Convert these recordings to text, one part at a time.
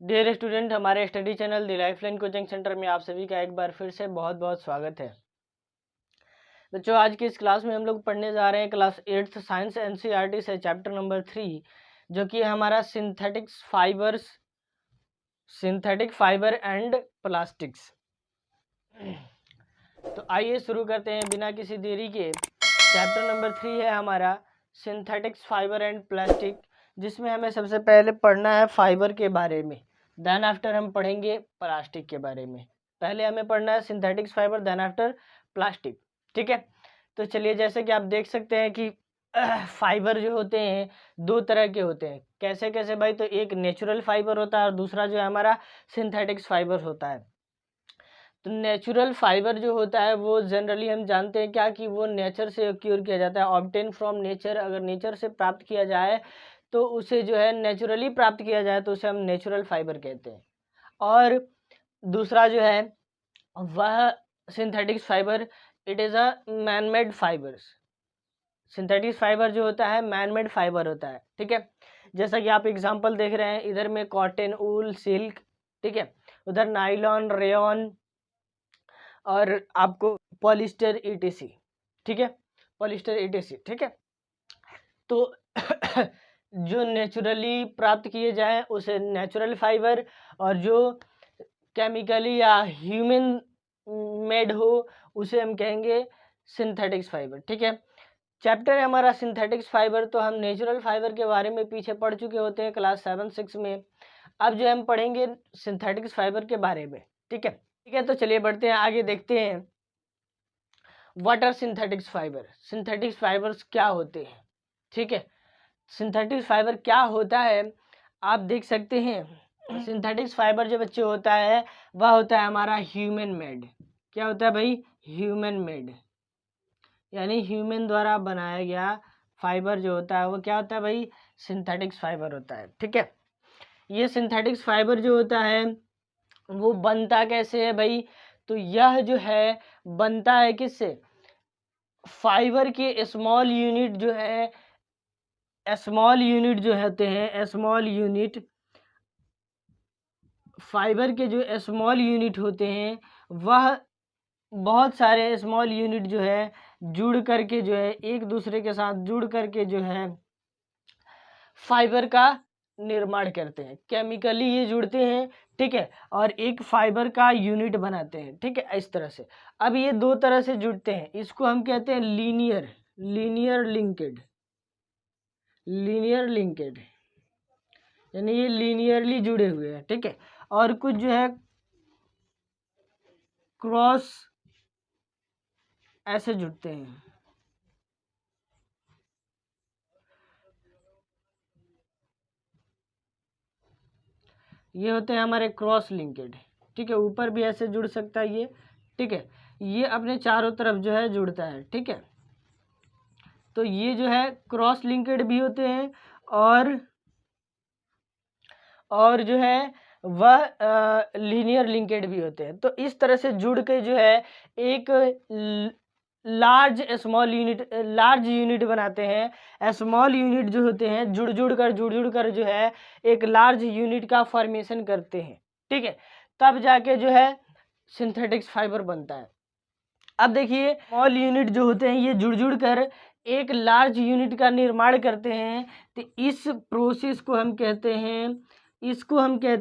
Dear student, हमारे study channel the lifeline coaching centre में आप सभी का एक बार फिर से बहुत बहुत स्वागत है। बच्चों, आज की इस क्लास में हम लोग पढ़ने जा रहे हैं क्लास 8th साइंस एनसीईआरटी से चैप्टर नंबर 3, जो कि है हमारा सिंथेटिक फाइबर एंड प्लास्टिक्स। तो आइए शुरू करते हैं बिना किसी देरी के। चैप्टर नंबर 3 है हमारा सिंथेटिक्स फाइबर एंड प्लास्टिक, जिसमें हमें सबसे पहले पढ़ना है फाइबर के बारे में, देन आफ्टर हम पढ़ेंगे प्लास्टिक के बारे में। पहले हमें पढ़ना है synthetics fibre, then after plastic. ठीक है, तो चलिए, जैसे कि आप देख सकते हैं कि फाइबर जो होते हैं दो तरह के होते हैं। कैसे कैसे भाई? तो एक नेचुरल फाइबर होता है और दूसरा जो है हमारा सिंथेटिक्स फाइबर होता है। तो नेचुरल फाइबर जो होता है वो जनरली हम जानते हैं क्या, कि वो नेचर से एक्योर किया जाता है, ऑब्टेन फ्रॉम नेचर। अगर नेचर से प्राप्त किया जाए तो उसे जो है नेचुरली प्राप्त किया जाए तो उसे हम नेचुरल फाइबर कहते हैं। और दूसरा जो है वह synthetic fibre, it is a man made fibres. Synthetic fibre जो होता है मैन मेड फाइबर होता है। ठीक है, जैसा कि आप एग्जांपल देख रहे हैं, इधर में कॉटन, ऊल, सिल्क, ठीक है, उधर नाइलॉन, रेयॉन और आपको पॉलिस्टर ईटीसी। ठीक है, पॉलिस्टर ईटीसी। ठीक है, तो जो नेचुरली प्राप्त किए जाए उसे नेचुरल फाइबर, और जो केमिकली या ह्यूमन मेड हो उसे हम कहेंगे सिंथेटिक्स फाइबर। ठीक है, चैप्टर है हमारा सिंथेटिक्स फाइबर। तो हम नेचुरल फाइबर के बारे में पीछे पढ़ चुके होते हैं क्लास 7-6 में। अब जो हम पढ़ेंगे सिंथेटिक्स फाइबर के बारे में। ठीक है, तो चलिए बढ़ते हैं आगे, देखते हैं what are synthetics fibre. Synthetics fibres क्या होते हैं? ठीक है, सिंथेटिक्स फाइबर क्या होता है आप देख सकते हैं। सिंथेटिक्स फाइबर जो बच्चे होता है वह होता है हमारा ह्यूमन मेड। क्या होता है भाई? ह्यूमन मेड, यानी ह्यूमन द्वारा बनाया गया फाइबर जो होता है वो क्या होता है भाई? सिंथेटिक्स फाइबर होता है। ठीक है, ये सिंथेटिक्स फाइबर जो होता है वो बनता कैसे है भाई? तो यह जो है बनता है किससे? फाइबर के स्मॉल यूनिट जो है, स्मॉल यूनिट जो होते हैं, स्मॉल यूनिट फाइबर के जो स्मॉल यूनिट होते हैं वह बहुत सारे स्मॉल यूनिट जो है जुड़ करके जो है एक दूसरे के साथ जुड़ करके जो है फाइबर का निर्माण करते हैं। केमिकली ये जुड़ते हैं, ठीक है, और एक फाइबर का यूनिट बनाते हैं। ठीक है, इस तरह से। अब ये दो तरह से जुड़ते हैं, इसको हम कहते हैं लीनियर लिंकेड, यानी ये लीनियरली जुड़े हुए हैं। ठीक है, और कुछ जो है क्रॉस ऐसे जुड़ते हैं। ये होते हैं हमारे क्रॉस लिंकेड। ठीक है, ऊपर भी ऐसे जुड़ सकता है ये। ठीक है, ये अपने चारों तरफ जो है जुड़ता है। ठीक है, तो ये जो है क्रॉस लिंकेड भी होते हैं, और जो है वह लीनियर लिंकेड भी होते हैं। तो इस तरह से जुड़ के जो है एक लार्ज यूनिट बनाते हैं। स्मॉल यूनिट जो होते हैं जुड़ जुड़ कर जो है एक लार्ज यूनिट का फॉर्मेशन करते हैं। ठीक है, तब जाके जो है सिंथेटिक्स फाइबर बनता है। अब देखिए, स्मॉल यूनिट जो होते हैं ये जुड़ जुड़ कर एक लार्ज यूनिट का निर्माण करते हैं। तो इस प्रोसेस को हम कहते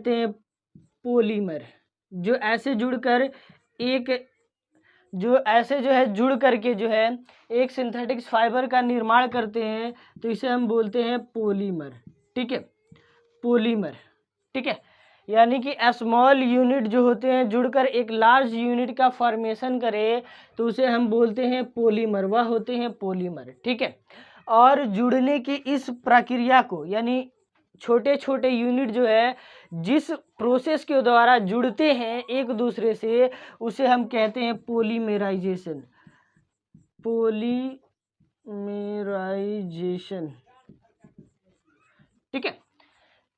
हैं पॉलीमर। जो ऐसे जुड़कर जुड़ करके जो है एक सिंथेटिक्स फाइबर का निर्माण करते हैं, तो इसे हम बोलते हैं पॉलीमर। ठीक है, पॉलीमर। ठीक है, यानी कि स्मॉल यूनिट जो होते हैं जुड़कर एक लार्ज यूनिट का फॉर्मेशन करे तो उसे हम बोलते हैं पॉलीमर, वह होते हैं पॉलीमर। ठीक है, और जुड़ने की इस प्रक्रिया को, यानी छोटे छोटे यूनिट जो है जिस प्रोसेस के द्वारा जुड़ते हैं एक दूसरे से, उसे हम कहते हैं पॉलीमेराइजेशन। ठीक है,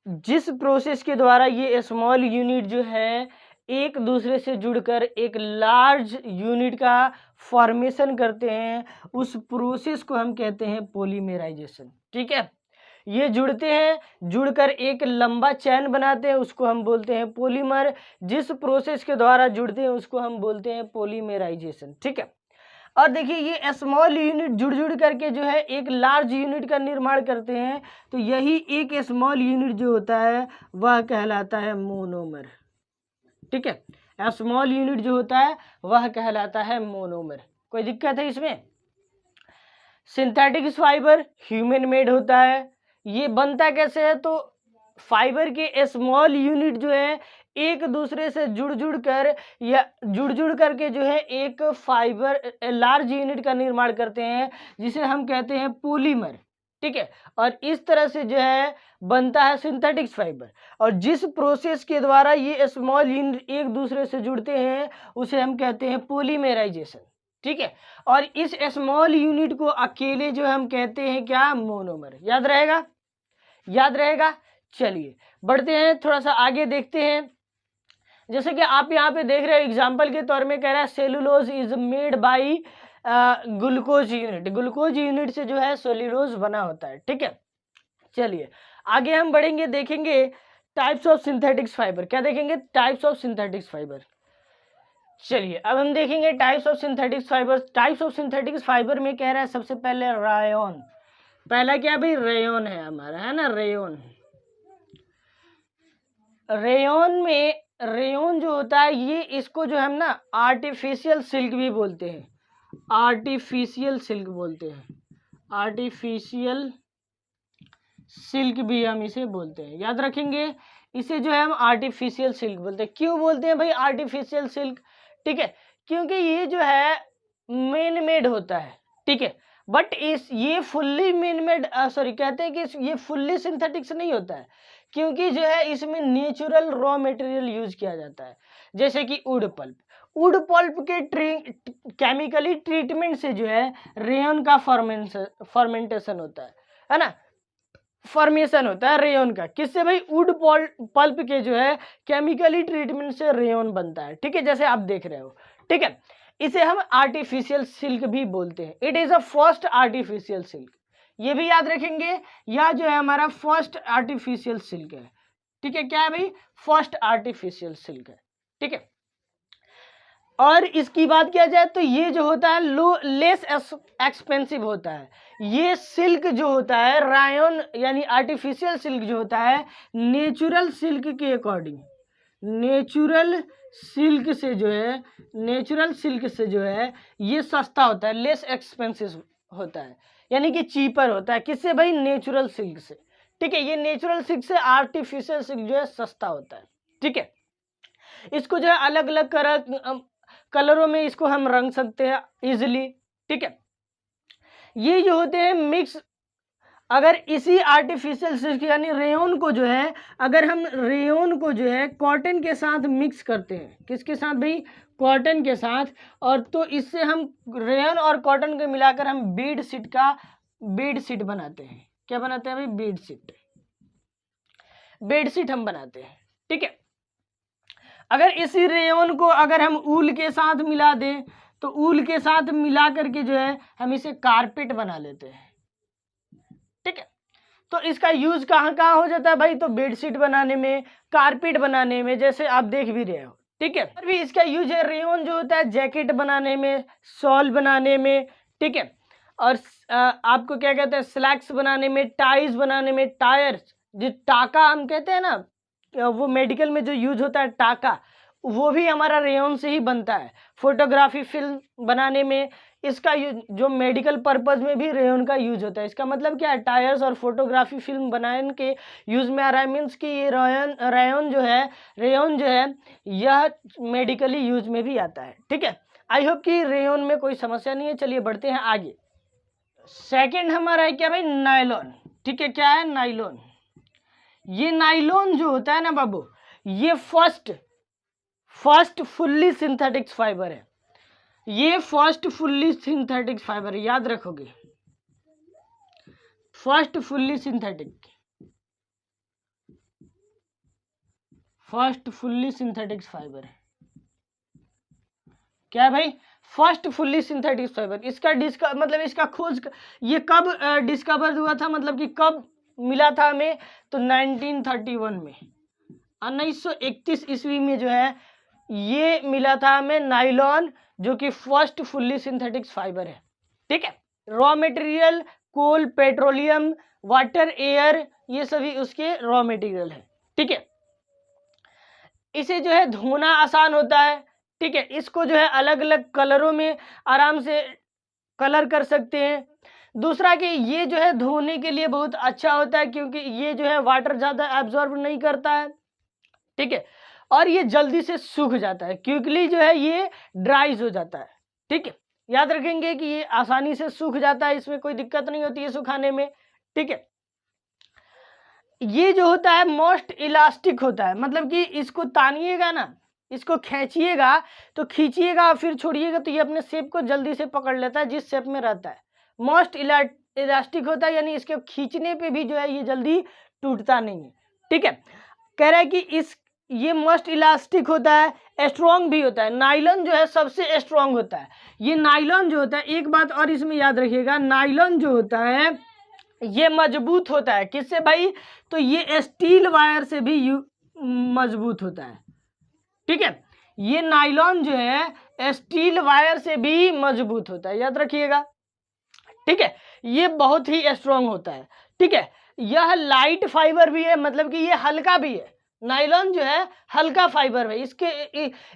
जिस प्रोसेस के द्वारा ये स्मॉल यूनिट जो है एक दूसरे से जुड़कर एक लार्ज यूनिट का फॉर्मेशन करते हैं, उस प्रोसेस को हम कहते हैं पॉलीमेराइजेशन। ठीक है, ये जुड़ते हैं, जुड़कर एक लंबा चैन बनाते हैं, उसको हम बोलते हैं पॉलीमर। जिस प्रोसेस के द्वारा जुड़ते हैं उसको हम बोलते हैं पॉलीमराइजेशन। ठीक है, और देखिए ये स्मॉल यूनिट जुड़ जुड़ करके जो है एक लार्ज यूनिट का निर्माण करते हैं, तो यही एक स्मॉल यूनिट जो होता है वह कहलाता है मोनोमर। ठीक है, स्मॉल यूनिट जो होता है वह कहलाता है मोनोमर। कोई दिक्कत है इसमें? सिंथेटिक फाइबर ह्यूमन मेड होता है। ये बनता कैसे है? तो फाइबर के स्मॉल यूनिट जो है एक दूसरे से जुड़ जुड़ कर या जुड़ जुड़ करके जो है एक फाइबर लार्ज यूनिट का निर्माण करते हैं, जिसे हम कहते हैं पॉलीमर। ठीक है, और इस तरह से जो है बनता है सिंथेटिक फाइबर। और जिस प्रोसेस के द्वारा ये स्मॉल यूनिट एक दूसरे से जुड़ते हैं उसे हम कहते हैं पॉलीमराइजेशन। ठीक है, और इस स्मॉल यूनिट को अकेले जो हम कहते हैं क्या? मोनोमर। याद रहेगा? याद रहेगा। चलिए बढ़ते हैं, थोड़ा सा आगे देखते हैं। जैसे कि आप यहाँ पे देख रहे हो, एग्जाम्पल के तौर में कह रहा है cellulose is made by glucose unit. Glucose unit से जो है सेलुलोज बना होता है। ठीक है, चलिए आगे हम बढ़ेंगे, देखेंगे टाइप्स ऑफ सिंथेटिक्स फाइबर। क्या देखेंगे? Types of synthetics fibre. चलिए अब हम देखेंगे types of synthetics fibre. Types of synthetics fibre में कह रहा है सबसे पहले रायोन। पहला क्या भाई? रेयोन है हमारा, है ना, रेयोन। रेयोन में रेयोन जो होता है ये, इसको जो हम ना आर्टिफिशियल सिल्क भी बोलते हैं। आर्टिफिशियल सिल्क बोलते हैं, आर्टिफिशियल सिल्क भी हम इसे बोलते हैं। याद रखेंगे, इसे जो है हम आर्टिफिशियल सिल्क बोलते हैं। क्यों बोलते हैं भाई आर्टिफिशियल सिल्क? ठीक है, क्योंकि ये जो है मैन मेड होता है। ठीक है, बट इस ये फुल्ली मैन मेड कहते हैं कि ये फुल्ली सिंथेटिक्स नहीं होता है, क्योंकि जो है इसमें नेचुरल रॉ मटेरियल यूज किया जाता है। जैसे कि वुड पल्प, वुड पल्प के केमिकली ट्रीटमेंट से जो है रेयन का फर्मेंटेशन होता है ना, फॉर्मेशन होता है रेयन का। किससे भाई? वुड पल्प के जो है केमिकली ट्रीटमेंट से रेयन बनता है। ठीक है, जैसे आप देख रहे हो। ठीक है, इसे हम आर्टिफिशियल सिल्क भी बोलते हैं। It is a first artificial silk, ये भी याद रखेंगे। यह जो है हमारा फर्स्ट आर्टिफिशियल सिल्क है। ठीक है, क्या है भाई? फर्स्ट आर्टिफिशियल सिल्क है। ठीक है, और इसकी बात किया जाए तो ये जो होता है लेस एक्सपेंसिव होता है। ये सिल्क जो होता है रायन यानी आर्टिफिशियल सिल्क जो होता है, नेचुरल सिल्क के अकॉर्डिंग, नेचुरल सिल्क से जो है ये सस्ता होता है, लेस एक्सपेंसिव होता है, यानी कि चीपर होता है। किससे भाई? नेचुरल सिल्क से। ठीक है, ये नेचुरल सिल्क से आर्टिफिशियल सिल्क जो है सस्ता होता है। ठीक है, इसको जो है अलग अलग कलरों में इसको हम रंग सकते हैं इजिली। ठीक है, ये जो होते हैं मिक्स, अगर इसी आर्टिफिशियल सिल्क यानी रेयन को जो है, अगर हम रेयन को जो है कॉटन के साथ मिक्स करते हैं, किसके साथ भाई? कॉटन के साथ, और तो इससे हम रेयन और कॉटन को मिलाकर हम बीड शीट बनाते हैं। क्या बनाते हैं भाई? बेड शीट हम बनाते हैं। ठीक है, अगर इसी रेयन को अगर हम ऊल के साथ मिला दें, तो ऊल के साथ मिला करके जो है हम इसे कारपेट बना लेते हैं। ठीक है, तो इसका यूज कहाँ कहाँ हो जाता है भाई? तो बेडशीट बनाने में, कारपेट बनाने में, जैसे आप देख भी रहे हो। ठीक है, और भी इसका यूज है रेयन जो होता है जैकेट बनाने में, शॉल बनाने में। ठीक है, और आपको क्या कहते हैं? स्लैक्स बनाने में, टाइज बनाने में, टायर्स, जो टाका हम कहते हैं ना, वो मेडिकल में जो यूज होता है टाका, वो भी हमारा रेयन से ही बनता है। फोटोग्राफी फिल्म बनाने में इसका जो मेडिकल पर्पज में भी रेयन का यूज होता है। इसका मतलब क्या है? टायर्स और फोटोग्राफी फिल्म बनाने के यूज में आ रहा है, मीन्स कि ये रेयन जो है यह मेडिकली यूज में भी आता है। ठीक है, आई होप कि रेयन में कोई समस्या नहीं है। चलिए बढ़ते हैं आगे। सेकेंड हमारा है क्या भाई? नायलॉन। ठीक है, क्या है? नायलॉन। ये नायलॉन जो होता है ना बाबू, ये फर्स्ट फुल्ली सिंथेटिक्स फाइबर है। ये फर्स्ट फुल्ली सिंथेटिक्स फाइबर है, याद रखोगे। फर्स्ट फुल्ली सिंथेटिक्स फाइबर है। क्या है भाई? First fully synthetics fibre. इसका इसका खोज ये कब डिस्कवर हुआ था? मतलब कि कब मिला था हमें? तो 1931 में, 1931 ईस्वी में जो है ये मिला था हमें नाइलॉन, जो कि फर्स्ट फुल्ली सिंथेटिक फाइबर है। ठीक है, रॉ मटेरियल कोल, पेट्रोलियम, वाटर, एयर, ये सभी उसके रॉ मटेरियल है। ठीक है, इसे जो है धोना आसान होता है। ठीक है, इसको जो है अलग अलग कलरों में आराम से कलर कर सकते हैं। दूसरा कि ये जो है धोने के लिए बहुत अच्छा होता है, क्योंकि ये जो है वाटर ज़्यादा एब्जॉर्ब नहीं करता है। ठीक है, और ये जल्दी से सूख जाता है, क्विकली जो है ये ड्राइज हो जाता है। ठीक है, याद रखेंगे कि ये आसानी से सूख जाता है, इसमें कोई दिक्कत नहीं होती है सुखाने में। ठीक है, ये जो होता है मोस्ट इलास्टिक होता है, मतलब कि इसको तानिएगा ना, इसको खींचिएगा तो खींचिएगा फिर छोड़िएगा तो ये अपने शेप को जल्दी से पकड़ लेता है, जिस शेप में रहता है। मोस्ट इलास्टिक होता है, यानी इसके खींचने पे भी जो है ये जल्दी टूटता नहीं है। ठीक है, कह रहा है कि ये मोस्ट इलास्टिक होता है, स्ट्रॉन्ग भी होता है। नाइलॉन जो है सबसे स्ट्रॉन्ग होता है। ये नाइलॉन जो होता है, एक बात और इसमें याद रखिएगा, नाइलॉन जो होता है ये मजबूत होता है। किससे भाई? तो ये स्टील वायर से भी मजबूत होता है। ठीक है, ये नाइलॉन जो है स्टील वायर से भी मजबूत होता है, याद रखिएगा। ठीक है, ये बहुत ही स्ट्रॉन्ग होता है। ठीक है, यह लाइट फाइबर भी है, मतलब कि ये हल्का भी है। नाइलॉन जो है हल्का फाइबर है,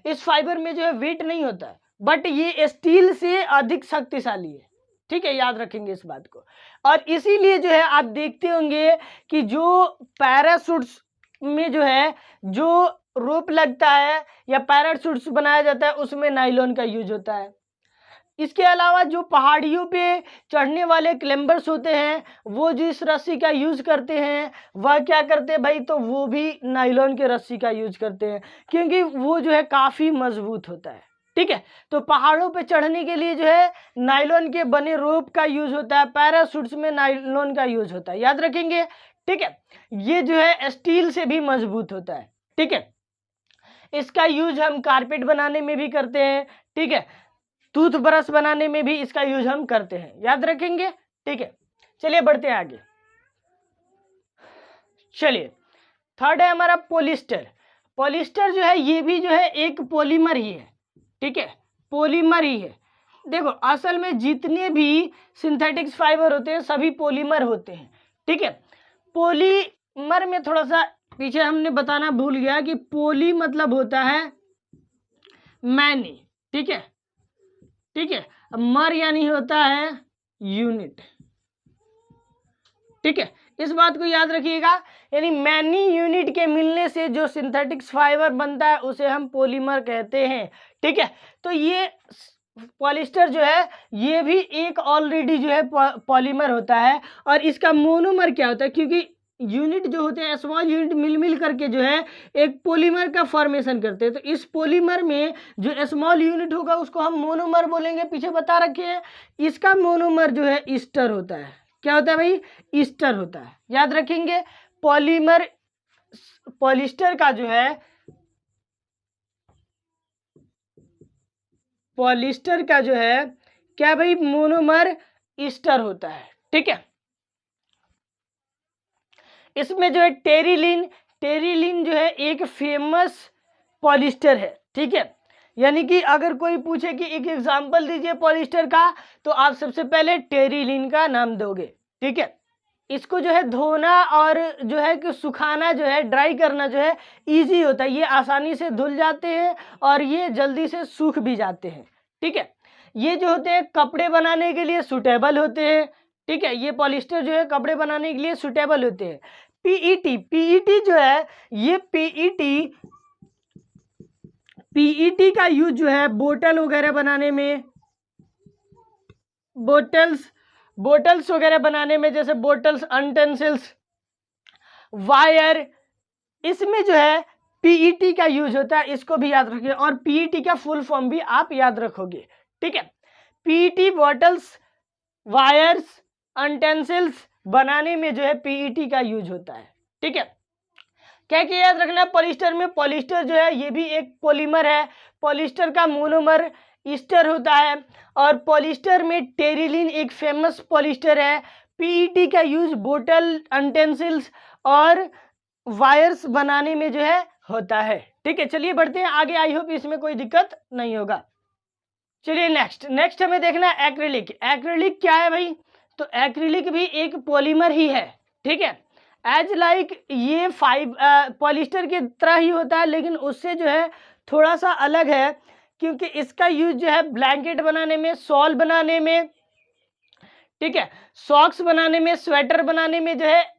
इस फाइबर में जो है वेट नहीं होता है, बट ये स्टील से अधिक शक्तिशाली है। ठीक है, याद रखेंगे इस बात को। और इसीलिए जो है आप देखते होंगे कि जो पैराशूट्स में जो है जो रोप लगता है या पैराशूट्स बनाया जाता है उसमें नाइलॉन का यूज होता है। इसके अलावा जो पहाड़ियों पे चढ़ने वाले क्लाइंबर्स होते हैं वो जिस रस्सी का यूज करते हैं वह क्या करते हैं भाई? तो वो भी नाइलॉन के रस्सी का यूज करते हैं, क्योंकि वो जो है काफ़ी मजबूत होता है। ठीक है, तो पहाड़ों पे चढ़ने के लिए जो है नाइलॉन के बने रोप का यूज होता है, पैराशूट्स में नाइलॉन का यूज होता है, याद रखेंगे। ठीक है, ये जो है स्टील से भी मजबूत होता है। ठीक है, इसका यूज हम कारपेट बनाने में भी करते हैं। ठीक है, टूथब्रश बनाने में भी इसका यूज हम करते हैं, याद रखेंगे। ठीक है, चलिए बढ़ते हैं आगे। चलिए, थर्ड है हमारा पॉलिस्टर। पॉलिस्टर जो है ये भी जो है एक पॉलीमर ही है। ठीक है, पॉलीमर ही है। देखो, असल में जितने भी सिंथेटिक्स फाइबर होते हैं सभी पॉलीमर होते हैं। ठीक है, पॉलीमर में थोड़ा सा पीछे हमने बताना भूल गया कि पॉली मतलब होता है मैनी। ठीक है, ठीक है, मर यानी होता है यूनिट। ठीक है, इस बात को याद रखिएगा, यानी मैनी यूनिट के मिलने से जो सिंथेटिक्स फाइबर बनता है उसे हम पॉलीमर कहते हैं। ठीक है, तो ये पॉलिस्टर जो है ये भी एक ऑलरेडी जो है पॉलीमर होता है। और इसका मोनोमर क्या होता है? क्योंकि यूनिट जो होते हैं स्मॉल यूनिट मिल करके जो है एक पॉलीमर का फॉर्मेशन करते हैं। तो इस पॉलीमर में जो स्मॉल यूनिट होगा उसको हम मोनोमर बोलेंगे, पीछे बता रखे हैं। इसका मोनोमर जो है ईस्टर होता है। क्या होता है भाई? ईस्टर होता है, याद रखेंगे। पॉलीमर पॉलिस्टर का जो है पॉलिस्टर का जो है क्या भाई? मोनोमर ईस्टर होता है। ठीक है, इसमें जो है टेरिलीन जो है एक फेमस पॉलिस्टर है। ठीक है, यानी कि अगर कोई पूछे कि एक एग्जांपल दीजिए पॉलिस्टर का, तो आप सबसे पहले टेरिलीन का नाम दोगे। ठीक है, इसको जो है धोना और जो है कि सुखाना जो है ड्राई करना जो है इजी होता है, ये आसानी से धुल जाते हैं और ये जल्दी से सूख भी जाते हैं। ठीक है, ये जो होते हैं कपड़े बनाने के लिए सुटेबल होते हैं। ठीक है, ये पॉलिस्टर जो है कपड़े बनाने के लिए सुटेबल होते हैं। पीईटी जो है ये पीईटी का यूज जो है बोतल वगैरह बनाने में, बोटल्स वगैरह बनाने में, जैसे बोटल्स, अनटेंसिल्स, वायर, इसमें जो है पीईटी का यूज होता है। इसको भी याद रखिए, और पीईटी का फुल फॉर्म भी आप याद रखोगे। ठीक है, पीईटी बोटल्स, वायर्स, अनटेंसिल्स बनाने में जो है पीईटी का यूज होता है। ठीक है, क्या क्या याद रखना है पॉलिस्टर में? पॉलिस्टर जो है ये भी एक पॉलीमर है। पॉलिस्टर का मोनोमर ईस्टर होता है। और पॉलिस्टर में टेरिलीन एक फेमस पॉलिस्टर है। पीईटी का यूज बोतल, यूटेंसिल्स और वायर्स बनाने में जो है होता है। ठीक है, चलिए बढ़ते हैं आगे, आई होप इसमें कोई दिक्कत नहीं होगा। चलिए नेक्स्ट हमें देखना है एक्रिलिक। एक्रिलिक क्या है भाई? तो एक्रिलिक भी एक पॉलीमर ही है। ठीक है, एज लाइक ये पॉलिस्टर की तरह ही होता है, लेकिन उससे जो है थोड़ा सा अलग है, क्योंकि इसका यूज जो है ब्लैंकेट बनाने में, शॉल बनाने में, ठीक है, सॉक्स बनाने में, स्वेटर बनाने में जो है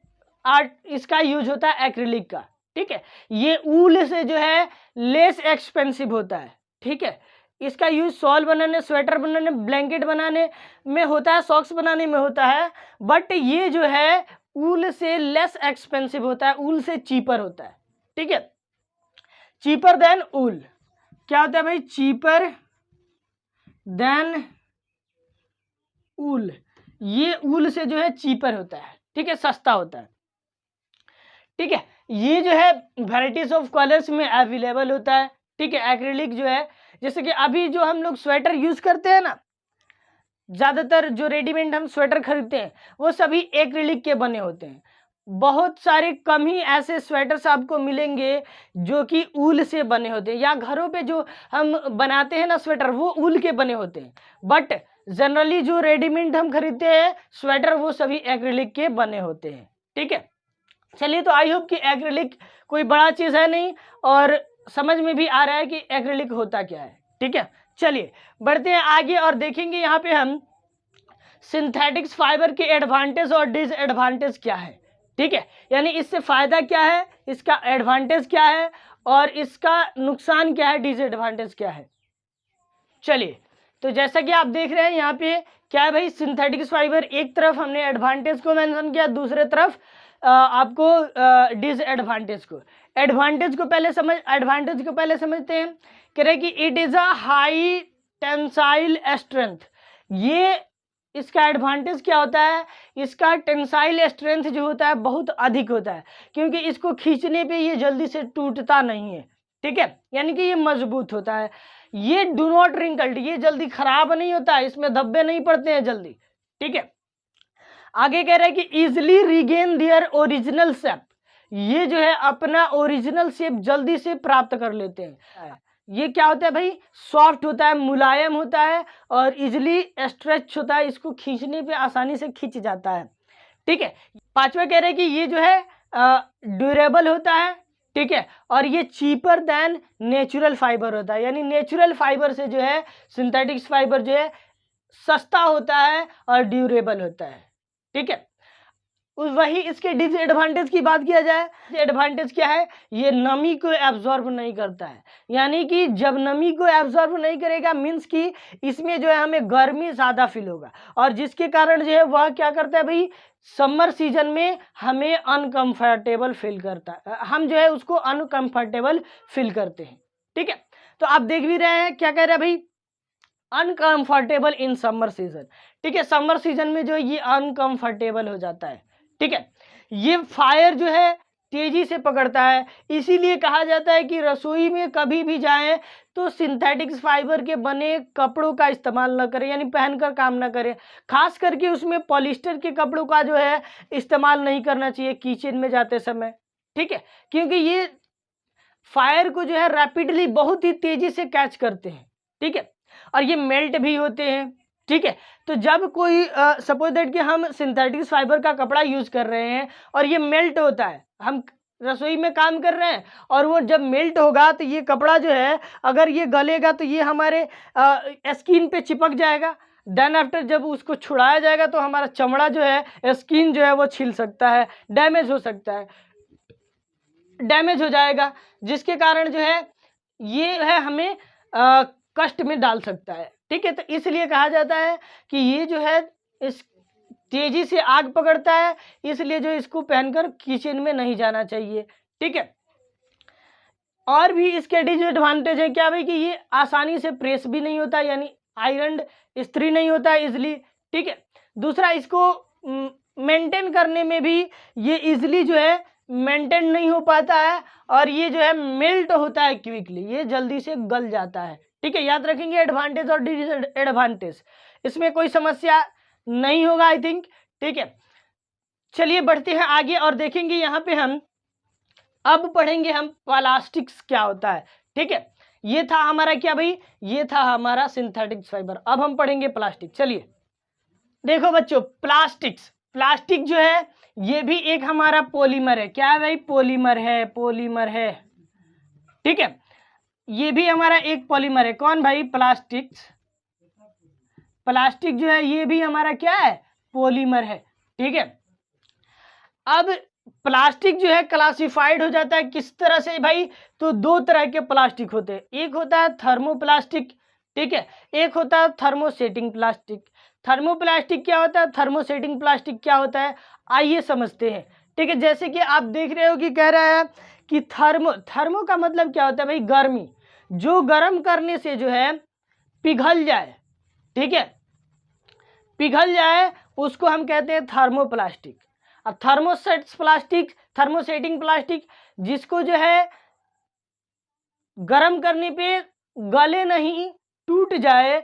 इसका यूज होता है एक्रिलिक का। ठीक है, ये ऊल से जो है लेस एक्सपेंसिव होता है। ठीक है, इसका यूज शॉल बनाने, स्वेटर बनाने, ब्लैंकेट बनाने में होता है, सॉक्स बनाने में होता है, बट ये जो है ऊल से लेस एक्सपेंसिव होता है, ऊल से चीपर होता है। ठीक है, चीपर देन ऊल। क्या होता है भाई? चीपर देन ऊल। ये ऊल से जो है चीपर होता है। ठीक है, सस्ता होता है। ठीक है, ये जो है वैराइटीज ऑफ कलर्स में अवेलेबल होता है। ठीक है, एक्रिलिक जो है, जैसे कि अभी जो हम लोग स्वेटर यूज करते हैं ना, ज्यादातर जो रेडीमेड हम स्वेटर खरीदते हैं वो सभी एक्रिलिक के बने होते हैं। बहुत सारे कम ही ऐसे स्वेटर्स आपको मिलेंगे जो कि ऊल से बने होते हैं, या घरों पे जो हम बनाते हैं ना स्वेटर, वो ऊल के बने होते हैं। बट जनरली जो रेडीमेड हम खरीदते हैं स्वेटर, वो सभी एक्रिलिक के बने होते हैं। ठीक है, चलिए, तो आई होप कि एक्रिलिक कोई बड़ा चीज है नहीं, और समझ में भी आ रहा है कि एक्रिलिक होता क्या है। ठीक है, चलिए बढ़ते हैं आगे और देखेंगे यहाँ पे हम सिंथेटिक्स फाइबर के एडवांटेज और डिसएडवांटेज क्या है। ठीक है, यानी इससे फायदा क्या है, इसका एडवांटेज क्या है, और इसका नुकसान क्या है, डिसएडवांटेज क्या है। चलिए, तो जैसा कि आप देख रहे हैं यहाँ पे क्या है भाई, सिंथेटिक्स फाइबर, एक तरफ हमने एडवांटेज को मेंशन किया, दूसरे तरफ आपको डिसएडवांटेज को। एडवांटेज को पहले समझते हैं। कह रहे कि it is a high tensile strength. ये इसका एडवांटेज क्या होता है? इसका टेंसाइल स्ट्रेंथ जो होता है बहुत अधिक होता है, क्योंकि इसको खींचने पे ये जल्दी से टूटता नहीं है। ठीक है, यानी कि ये मजबूत होता है। ये डू नॉट रिंकल्ड, ये जल्दी खराब नहीं होता है, इसमें धब्बे नहीं पड़ते हैं जल्दी। ठीक है, आगे कह रहा है कि easily regain their original shape. ये जो है अपना ओरिजिनल शेप जल्दी से प्राप्त कर लेते हैं। ये क्या होता है भाई? सॉफ्ट होता है, मुलायम होता है, और इजिली स्ट्रेच होता है, इसको खींचने पे आसानी से खींच जाता है। ठीक है, पांचवा कह रहे हैं कि ये जो है ड्यूरेबल होता है। ठीक है, और ये चीपर देन नेचुरल फाइबर होता है, यानी नेचुरल फाइबर से जो है सिंथेटिक्स फाइबर जो है सस्ता होता है और ड्यूरेबल होता है। ठीक है, वही इसके डिसएडवांटेज की बात किया जाए, एडवांटेज क्या है? ये नमी को एब्जॉर्ब नहीं करता है, यानी कि जब नमी को एब्जॉर्ब नहीं करेगा मीन्स कि इसमें जो है हमें गर्मी ज़्यादा फील होगा, और जिसके कारण जो है वह क्या करता है भाई, समर सीजन में हमें अनकंफर्टेबल फील करता है, हम जो है उसको अनकंफर्टेबल फील करते हैं। ठीक है, तो आप देख भी रहे हैं क्या कह रहे हैं भाई, अनकंफर्टेबल इन समर सीजन। ठीक है, समर सीजन में जो है ये अनकंफर्टेबल हो जाता है। ठीक है, ये फायर जो है तेजी से पकड़ता है, इसीलिए कहा जाता है कि रसोई में कभी भी जाएं तो सिंथेटिक्स फाइबर के बने कपड़ों का इस्तेमाल न करें, यानी पहनकर काम न करें। खास करके उसमें पॉलिस्टर के कपड़ों का जो है इस्तेमाल नहीं करना चाहिए किचन में जाते समय। ठीक है, क्योंकि ये फायर को जो है रैपिडली, बहुत ही तेजी से कैच करते हैं। ठीक है, और ये मेल्ट भी होते हैं। ठीक है, तो जब कोई सपोज दैट कि हम सिंथेटिक्स फाइबर का कपड़ा यूज कर रहे हैं और ये मेल्ट होता है, हम रसोई में काम कर रहे हैं और वो जब मेल्ट होगा तो ये कपड़ा जो है अगर ये गलेगा तो ये हमारे स्किन पे चिपक जाएगा। देन आफ्टर जब उसको छुड़ाया जाएगा तो हमारा चमड़ा जो है, स्किन जो है वो छिल सकता है, डैमेज हो सकता है, डैमेज हो जाएगा, जिसके कारण जो है ये है हमें कष्ट में डाल सकता है। ठीक है, तो इसलिए कहा जाता है कि ये जो है इस तेजी से आग पकड़ता है, इसलिए जो इसको पहनकर किचन में नहीं जाना चाहिए। ठीक है, और भी इसके डिसएडवांटेज है क्या भाई, कि ये आसानी से प्रेस भी नहीं होता, यानी आयरन इस्त्री नहीं होता है इजिली। ठीक है, दूसरा इसको मेंटेन करने में भी ये इजिली जो है मेंटेन नहीं हो पाता है, और ये जो है मेल्ट होता है क्विकली, ये जल्दी से गल जाता है। ठीक है, याद रखेंगे एडवांटेज और डिसएडवांटेज, इसमें कोई समस्या नहीं होगा आई थिंक। ठीक है, चलिए बढ़ते हैं आगे और देखेंगे यहाँ पे हम अब पढ़ेंगे हम प्लास्टिक्स क्या होता है। ठीक है, ये था हमारा क्या भाई, ये था हमारा सिंथेटिक फाइबर। अब हम पढ़ेंगे प्लास्टिक। चलिए देखो बच्चों, प्लास्टिक जो है ये भी एक हमारा पॉलीमर है। क्या है भाई, पॉलीमर है, पॉलीमर है। ठीक है, ये भी हमारा एक पॉलीमर है। कौन भाई, प्लास्टिक जो है ये भी हमारा क्या है, पॉलीमर है। ठीक है, अब प्लास्टिक जो है क्लासिफाइड हो जाता है किस तरह से भाई, तो दो तरह के प्लास्टिक होते हैं। एक होता है थर्मोप्लास्टिक, ठीक है, एक होता है थर्मोसेटिंग प्लास्टिक। थर्मोप्लास्टिक क्या होता है, थर्मोसेटिंग प्लास्टिक क्या होता है, आइए समझते हैं। ठीक है, जैसे कि आप देख रहे हो कि कह रहा है कि थर्मो का मतलब क्या होता है भाई, गर्मी, जो गर्म करने से जो है पिघल जाए। ठीक है, पिघल जाए उसको हम कहते हैं थर्मोप्लास्टिक। अब थर्मोसेटिंग प्लास्टिक जिसको जो है गर्म करने पे गले नहीं, टूट जाए,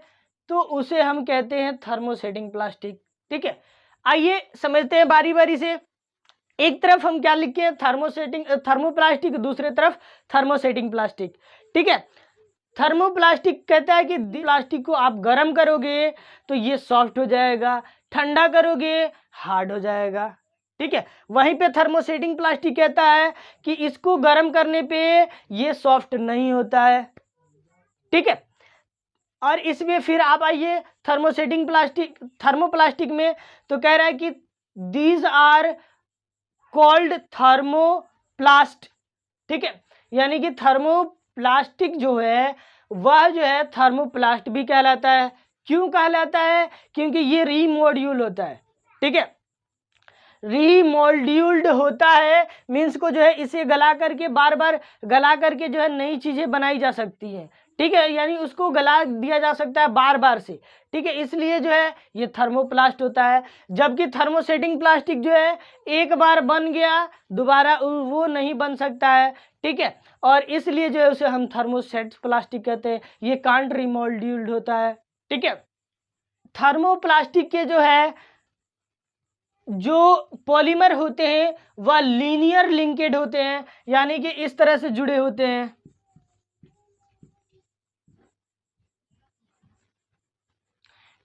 तो उसे हम कहते हैं थर्मोसेटिंग प्लास्टिक। ठीक है, आइए समझते हैं बारी बारी से। एक तरफ हम क्या लिखे हैं, थर्मोप्लास्टिक, दूसरे तरफ थर्मोसेटिंग प्लास्टिक। ठीक है, थर्मोप्लास्टिक कहता है कि प्लास्टिक को आप गर्म करोगे तो ये सॉफ्ट हो जाएगा, ठंडा करोगे हार्ड हो जाएगा। ठीक है, वहीं पे थर्मोसेटिंग प्लास्टिक कहता है कि इसको गर्म करने पे ये सॉफ्ट नहीं होता है। ठीक है, और इसमें फिर आप आइए थर्मोप्लास्टिक में, तो कह रहा है कि दीज आर कॉल्ड थर्मोप्लास्ट। ठीक है, यानी कि थर्मोप्लास्टिक जो है वह जो है थर्मोप्लास्ट भी कहलाता है। क्यों कहलाता है, क्योंकि ये रीमॉड्यूल होता है। ठीक है, रीमोल्ड्यूल्ड होता है, मीन्स को जो है इसे गला करके बार बार गला करके जो है नई चीजें बनाई जा सकती हैं। ठीक है, यानी उसको गला दिया जा सकता है बार बार से। ठीक है, इसलिए जो है ये थर्मोप्लास्ट होता है। जबकि थर्मोसेटिंग प्लास्टिक जो है एक बार बन गया दोबारा वो नहीं बन सकता है। ठीक है, और इसलिए जो है उसे हम थर्मोसेट प्लास्टिक कहते हैं, ये कांट रीमोल्ड्यूल्ड होता है। ठीक है, थर्मोप्लास्टिक के जो है जो पॉलीमर होते हैं वह लीनियर लिंकेड होते हैं, यानी कि इस तरह से जुड़े होते हैं।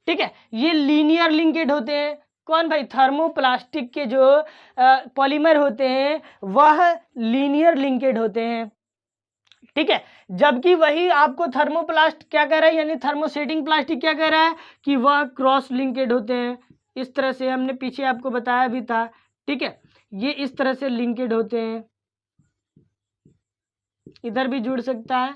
ठीक है, ये लीनियर लिंकेड होते हैं। कौन भाई, थर्मोप्लास्टिक के जो पॉलीमर होते हैं वह लीनियर लिंकेड होते हैं। ठीक है, जबकि वही आपको थर्मोप्लास्ट क्या कह रहा है, यानी थर्मोसेटिंग प्लास्टिक क्या कह रहा है कि वह क्रॉस लिंकेड होते हैं। इस तरह से हमने पीछे आपको बताया भी था। ठीक है, ये इस तरह से लिंकेड होते हैं, इधर भी जुड़ सकता है।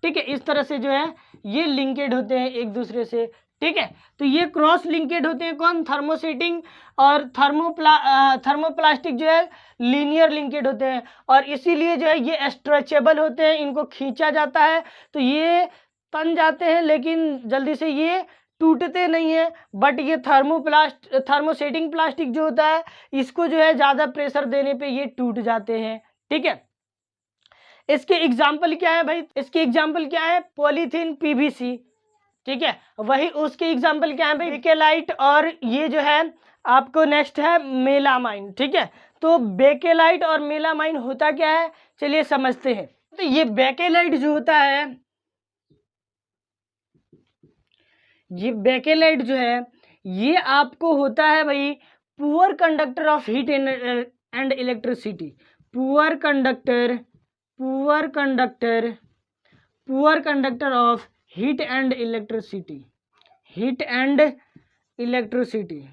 ठीक है, इस तरह से जो है ये लिंकेड होते हैं एक दूसरे से। ठीक है, तो ये क्रॉस लिंकेड होते हैं कौन, थर्मोसेटिंग, और थर्मोप्लास्टिक जो है लीनियर लिंकेड होते हैं। और इसीलिए जो है ये स्ट्रेचेबल होते हैं, इनको खींचा जाता है तो ये तन जाते हैं, लेकिन जल्दी से ये टूटते नहीं है। बट ये थर्मोसेटिंग प्लास्टिक जो होता है इसको जो है ज़्यादा प्रेशर देने पे ये टूट जाते हैं। ठीक है, इसके एग्जाम्पल क्या है भाई, इसके एग्जाम्पल क्या है, पॉलीथीन, पीवीसी। ठीक है, वही उसके एग्जाम्पल क्या है भाई, बेकेलाइट, और ये जो है आपको नेक्स्ट है मेलामाइन। ठीक है, तो बेकेलाइट और मेलामाइन होता क्या है, चलिए समझते हैं। तो ये बेकेलाइट जो होता है, ये बेकेलाइट जो है ये आपको होता है भाई poor conductor of heat and electricity. Poor conductor of heat and electricity.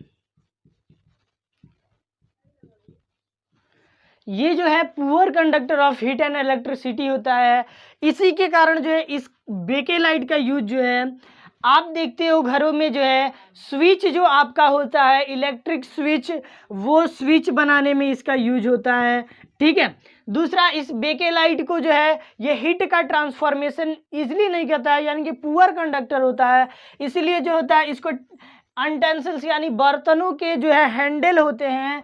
ये जो है poor conductor of heat and electricity होता है। इसी के कारण जो है इस बेकेलाइट का यूज जो है आप देखते हो घरों में जो है स्विच जो आपका होता है इलेक्ट्रिक स्विच, वो स्विच बनाने में इसका यूज होता है। ठीक है, दूसरा इस बेकेलाइट को जो है ये हीट का ट्रांसफॉर्मेशन इजीली नहीं करता है, यानी कि पुअर कंडक्टर होता है। इसीलिए जो होता है इसको अनटेंसिल्स यानी बर्तनों के जो है हैंडल होते हैं,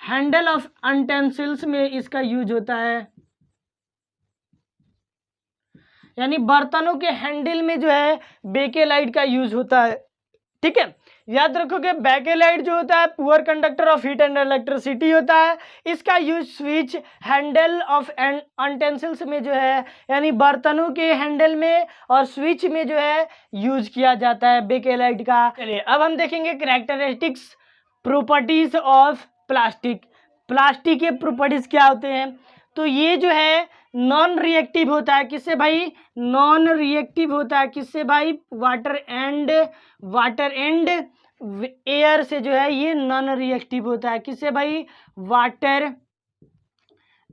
हैंडल ऑफ अनटेंसिल्स में इसका यूज होता है, यानी बर्तनों के हैंडल में जो है बेकेलाइट का यूज होता है। ठीक है, याद रखोगे बैकेलाइट जो होता है poor conductor of heat and electricity होता है। इसका use switch handle of utensils में जो है यानी बर्तनों के हैंडल में और स्विच में जो है यूज किया जाता है बैकेलाइट का। चलिए अब हम देखेंगे characteristics properties of plastic. Plastic के प्रॉपर्टीज क्या होते हैं, तो ये जो है नॉन रिएक्टिव होता है। किससे भाई, नॉन रिएक्टिव होता है। किससे भाई, वाटर एंड एयर से जो है ये नॉन रिएक्टिव होता है। किससे भाई, वाटर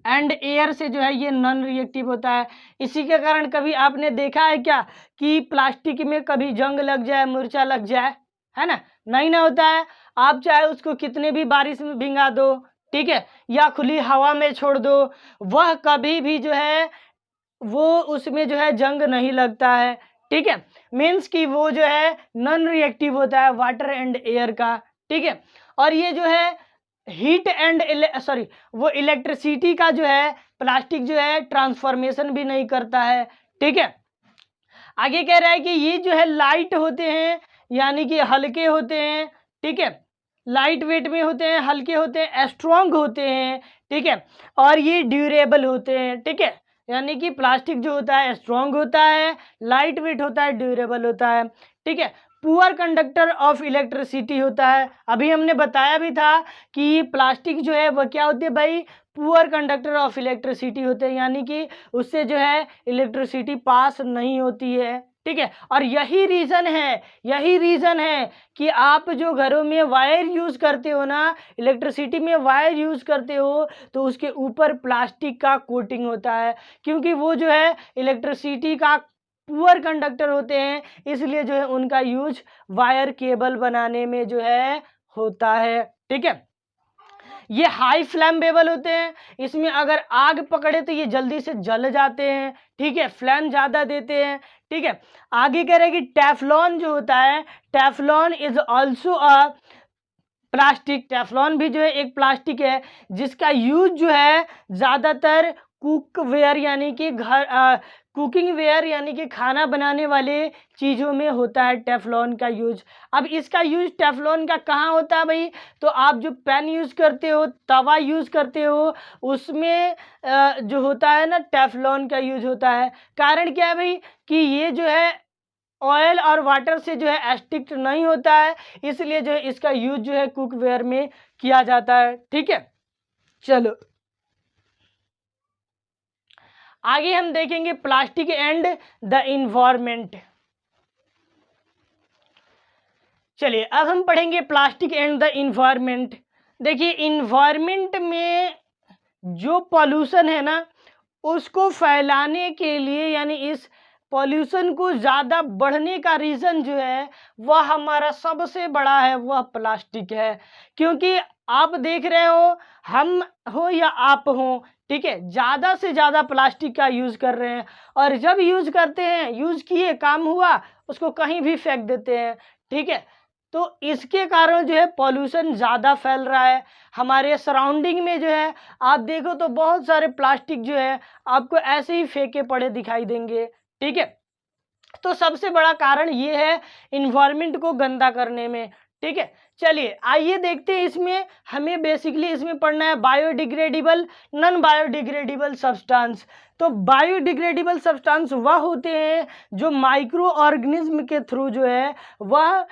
एंड एयर से जो है ये नॉन रिएक्टिव होता है। इसी के कारण कभी आपने देखा है क्या कि प्लास्टिक में कभी जंग लग जाए, मूर्छा लग जाए, है ना, नहीं ना होता है। आप चाहे उसको कितने भी बारिश में भिंगा दो, ठीक है, या खुली हवा में छोड़ दो, वह कभी भी जो है वो उसमें जो है जंग नहीं लगता है। ठीक है, मीन्स कि वो जो है नॉन रिएक्टिव होता है वाटर एंड एयर का। ठीक है, और ये जो है हीट एंड वो इलेक्ट्रिसिटी का जो है प्लास्टिक जो है ट्रांसफॉर्मेशन भी नहीं करता है। ठीक है, आगे कह रहा है कि ये जो है लाइट होते हैं यानी कि हल्के होते हैं। ठीक है, लाइट वेट में होते हैं, हल्के होते हैं, स्ट्रॉन्ग होते हैं। ठीक है, और ये ड्यूरेबल होते हैं। ठीक है, यानी कि प्लास्टिक जो होता है स्ट्रॉन्ग होता है, लाइट वेट होता है, ड्यूरेबल होता है। ठीक है, पुअर कंडक्टर ऑफ इलेक्ट्रिसिटी होता है। अभी हमने बताया भी था कि प्लास्टिक जो है वह क्या होती है भाई, पुअर कंडक्टर ऑफ इलेक्ट्रिसिटी होते हैं, यानी कि उससे जो है इलेक्ट्रिसिटी पास नहीं होती है। ठीक है, और यही रीज़न है कि आप जो घरों में वायर यूज़ करते हो ना, इलेक्ट्रिसिटी में वायर यूज़ करते हो, तो उसके ऊपर प्लास्टिक का कोटिंग होता है, क्योंकि वो जो है इलेक्ट्रिसिटी का पुअर कंडक्टर होते हैं, इसलिए जो है उनका यूज वायर केबल बनाने में जो है होता है। ठीक है, ये हाई फ्लैमेबल होते हैं, इसमें अगर आग पकड़े तो ये जल्दी से जल जाते हैं। ठीक है, फ्लैम ज़्यादा देते हैं। ठीक है, आगे कह रहे हैं कि टेफ्लॉन जो होता है, Teflon is also a plastic. Teflon भी जो है एक प्लास्टिक है जिसका यूज जो है ज़्यादातर कुकवेयर यानी कि कुकिंग वेयर यानी कि खाना बनाने वाले चीज़ों में होता है टेफ्लॉन का यूज। अब इसका यूज टेफ्लॉन का कहाँ होता है भाई, तो आप जो पैन यूज़ करते हो, तवा यूज़ करते हो, उसमें जो होता है ना टेफ्लॉन का यूज होता है। कारण क्या है भाई कि ये जो है ऑयल और वाटर से जो है स्टिक नहीं होता है, इसलिए जो है इसका यूज जो है कुकवेयर में किया जाता है। ठीक है, चलो आगे हम देखेंगे प्लास्टिक एंड द इन्वायरमेंट। चलिए अब हम पढ़ेंगे प्लास्टिक एंड द इन्वायरमेंट। देखिए इन्वायरमेंट में जो पॉल्यूशन है ना, उसको फैलाने के लिए यानी इस पॉल्यूशन को ज़्यादा बढ़ने का रीज़न जो है वह हमारा सबसे बड़ा है, वह प्लास्टिक है। क्योंकि आप देख रहे हो, हम हो या आप हो, ठीक है, ज़्यादा से ज़्यादा प्लास्टिक का यूज़ कर रहे हैं, और जब यूज़ करते हैं, यूज़ किए, काम हुआ, उसको कहीं भी फेंक देते हैं। ठीक है, तो इसके कारण जो है पॉल्यूशन ज़्यादा फैल रहा है। हमारे सराउंडिंग में जो है आप देखो तो बहुत सारे प्लास्टिक जो है आपको ऐसे ही फेंके पड़े दिखाई देंगे। ठीक है, तो सबसे बड़ा कारण ये है इन्वायरमेंट को गंदा करने में। ठीक है, चलिए आइए देखते हैं, इसमें हमें बेसिकली इसमें पढ़ना है बायोडिग्रेडेबल, नॉन बायोडिग्रेडेबल सब्सटेंस। तो बायोडिग्रेडेबल सब्सटेंस वह होते हैं जो माइक्रो ऑर्गेनिज्म के थ्रू जो है वह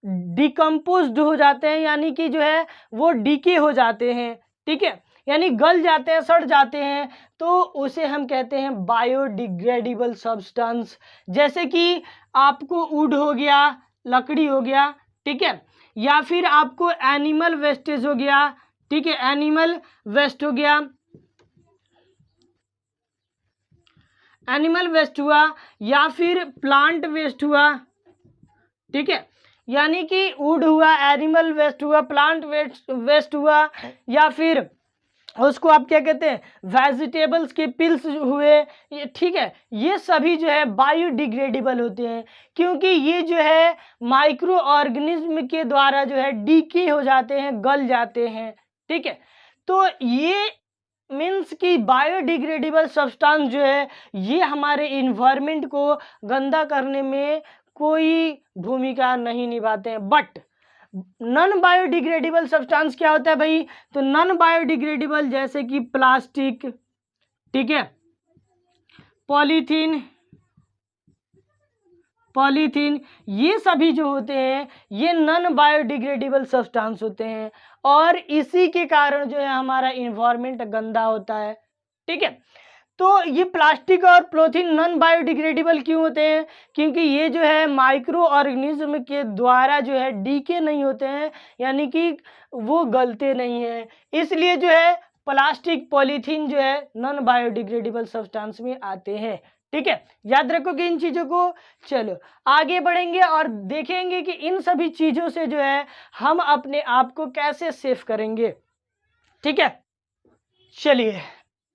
डिकम्पोज्ड हो जाते हैं, यानी कि जो है वो डीके हो जाते हैं। ठीक है, यानी गल जाते हैं, सड़ जाते हैं, तो उसे हम कहते हैं बायोडिग्रेडेबल सब्सटेंस। जैसे कि आपको वुड हो गया, लकड़ी हो गया, ठीक है, या फिर आपको एनिमल वेस्टेज हो गया। ठीक है, एनिमल वेस्ट हो गया, एनिमल वेस्ट हुआ, या फिर प्लांट वेस्ट हुआ। ठीक है, यानी कि वुड हुआ, एनिमल वेस्ट हुआ, प्लांट वेस्ट हुआ, या फिर उसको आप क्या कहते हैं वेजिटेबल्स के पिल्स हुए। ठीक है, ये सभी जो है बायोडिग्रेडेबल होते हैं, क्योंकि ये जो है माइक्रो ऑर्गेनिज्म के द्वारा जो है डीके हो जाते हैं, गल जाते हैं। ठीक है, तो ये मीन्स कि बायोडिग्रेडेबल सब्सटेंस जो है ये हमारे इन्वायरमेंट को गंदा करने में कोई भूमिका नहीं निभाते हैं। बट नॉन बायोडिग्रेडेबल सब्सटेंस क्या होता है भाई? तो नॉन बायोडिग्रेडेबल जैसे कि प्लास्टिक, ठीक है, पॉलीथीन, ये सभी जो होते हैं ये नॉन बायोडिग्रेडेबल सब्सटेंस होते हैं, और इसी के कारण जो है हमारा इन्वायरमेंट गंदा होता है, ठीक है। तो ये प्लास्टिक और पॉलीथीन नॉन बायोडिग्रेडेबल क्यों होते हैं? क्योंकि ये जो है माइक्रो ऑर्गेनिज्म के द्वारा जो है डीके नहीं होते हैं, यानी कि वो गलते नहीं हैं, इसलिए जो है प्लास्टिक, पॉलीथीन जो है नॉन बायोडिग्रेडेबल सब्सटेंस में आते हैं, ठीक है। याद रखोगे इन चीज़ों को। चलो आगे बढ़ेंगे और देखेंगे कि इन सभी चीज़ों से जो है हम अपने आप को कैसे सेफ करेंगे, ठीक है। चलिए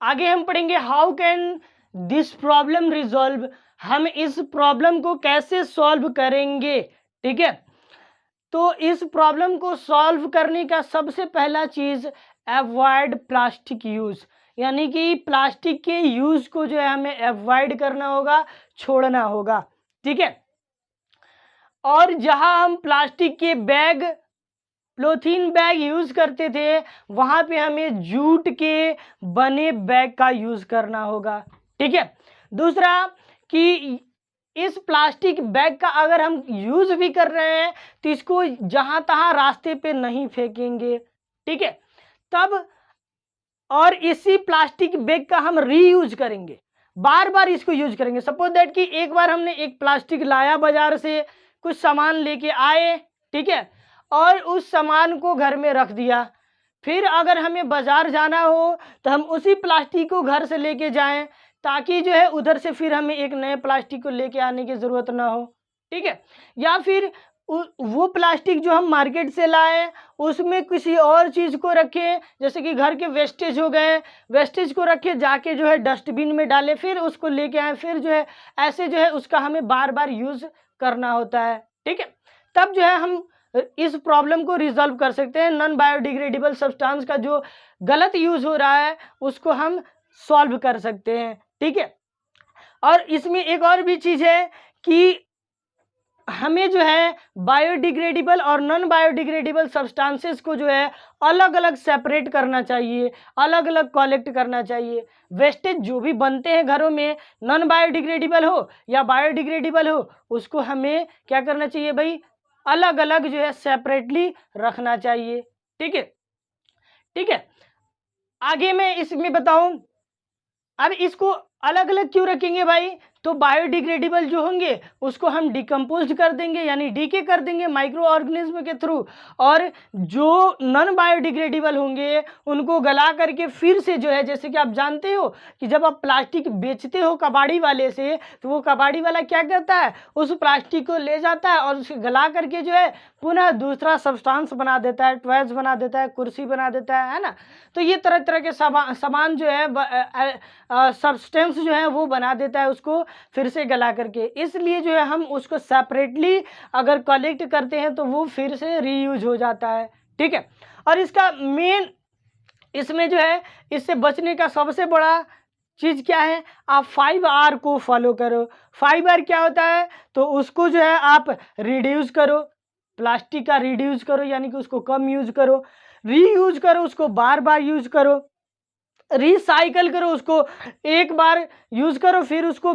आगे हम पढ़ेंगे how can this problem resolve, हम इस प्रॉब्लम को कैसे सॉल्व करेंगे, ठीक है। तो इस प्रॉब्लम को सॉल्व करने का सबसे पहला चीज अवॉइड प्लास्टिक यूज, यानी कि प्लास्टिक के यूज को जो है हमें अवॉइड करना होगा, छोड़ना होगा, ठीक है। और जहां हम प्लास्टिक के बैग, पॉलीथीन बैग यूज करते थे, वहां पे हमें जूट के बने बैग का यूज करना होगा, ठीक है। दूसरा कि इस प्लास्टिक बैग का अगर हम यूज भी कर रहे हैं तो इसको जहां तहां रास्ते पे नहीं फेंकेंगे, ठीक है। तब और इसी प्लास्टिक बैग का हम रीयूज करेंगे, बार बार इसको यूज करेंगे। सपोज दैट कि एक बार हमने एक प्लास्टिक लाया बाजार से, कुछ सामान लेके आए, ठीक है, और उस सामान को घर में रख दिया, फिर अगर हमें बाजार जाना हो तो हम उसी प्लास्टिक को घर से लेके जाएं, ताकि जो है उधर से फिर हमें एक नए प्लास्टिक को लेके आने की ज़रूरत ना हो, ठीक है। या फिर वो प्लास्टिक जो हम मार्केट से लाए उसमें किसी और चीज़ को रखें, जैसे कि घर के वेस्टेज हो गए, वेस्टेज को रखे जाके जो है डस्टबिन में डालें, फिर उसको लेके आए, फिर जो है ऐसे जो है उसका हमें बार बार यूज़ करना होता है, ठीक है। तब जो है हम इस प्रॉब्लम को रिजॉल्व कर सकते हैं। नॉन बायोडिग्रेडेबल सब्सटेंस का जो गलत यूज़ हो रहा है उसको हम सॉल्व कर सकते हैं, ठीक है। और इसमें एक और भी चीज़ है कि हमें जो है बायोडिग्रेडेबल और नॉन बायोडिग्रेडेबल सब्सटेंसेस को जो है अलग अलग सेपरेट करना चाहिए, अलग अलग कलेक्ट करना चाहिए। वेस्टेज जो भी बनते हैं घरों में, नॉन बायोडिग्रेडेबल हो या बायोडिग्रेडेबल हो, उसको हमें क्या करना चाहिए भाई, अलग अलग जो है सेपरेटली रखना चाहिए, ठीक है, ठीक है। आगे मैं इसमें बताऊं, अब इसको अलग अलग क्यों रखेंगे भाई? तो बायोडिग्रेडेबल जो होंगे उसको हम डिकम्पोज कर देंगे, यानी डीके कर देंगे माइक्रो ऑर्गेनिज्म के थ्रू, और जो नॉन बायोडिग्रेडेबल होंगे उनको गला करके फिर से जो है, जैसे कि आप जानते हो कि जब आप प्लास्टिक बेचते हो कबाड़ी वाले से, तो वो कबाड़ी वाला क्या करता है, उस प्लास्टिक को ले जाता है और उसे गला करके जो है पुनः दूसरा सब्सटेंस बना देता है, टॉयज बना देता है, कुर्सी बना देता है ना। तो ये तरह तरह के सामान जो है सब्सटेंस जो है वो बना देता है उसको फिर से गला करके, इसलिए जो है हम उसको सेपरेटली अगर कलेक्ट करते हैं तो वो फिर से रीयूज हो जाता है, ठीक है। और इसका मेन, इसमें जो है इससे बचने का सबसे बड़ा चीज़ क्या है, आप 5R को फॉलो करो। 5R क्या होता है? तो उसको जो है आप रिड्यूस करो, प्लास्टिक का रिड्यूस करो, यानी कि उसको कम यूज करो, रीयूज करो, उसको बार बार यूज करो, रिसाइकल करो, उसको एक बार यूज करो फिर उसको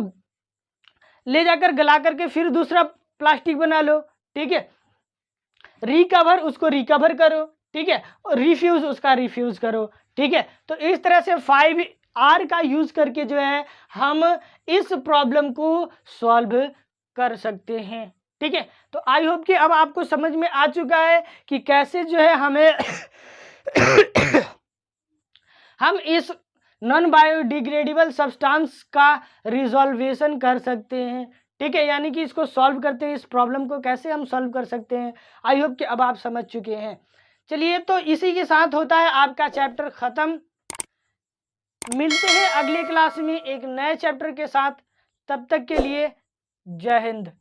ले जाकर गला करके फिर दूसरा प्लास्टिक बना लो, ठीक है। रिकवर, उसको रिकवर करो, ठीक है, और रिफ्यूज, उसका रिफ्यूज करो, ठीक है। तो इस तरह से 5R का यूज करके जो है हम इस प्रॉब्लम को सॉल्व कर सकते हैं, ठीक है। तो आई होप कि अब आपको समझ में आ चुका है कि कैसे जो है हमें हम इस नॉन बायोडिग्रेडेबल सब्सटेंस का रिजॉल्वेशन कर सकते हैं, ठीक है, यानी कि इसको सॉल्व करते हैं, इस प्रॉब्लम को कैसे हम सॉल्व कर सकते हैं। आई होप कि अब आप समझ चुके हैं। चलिए तो इसी के साथ होता है आपका चैप्टर ख़त्म। मिलते हैं अगले क्लास में एक नए चैप्टर के साथ, तब तक के लिए जय हिंद।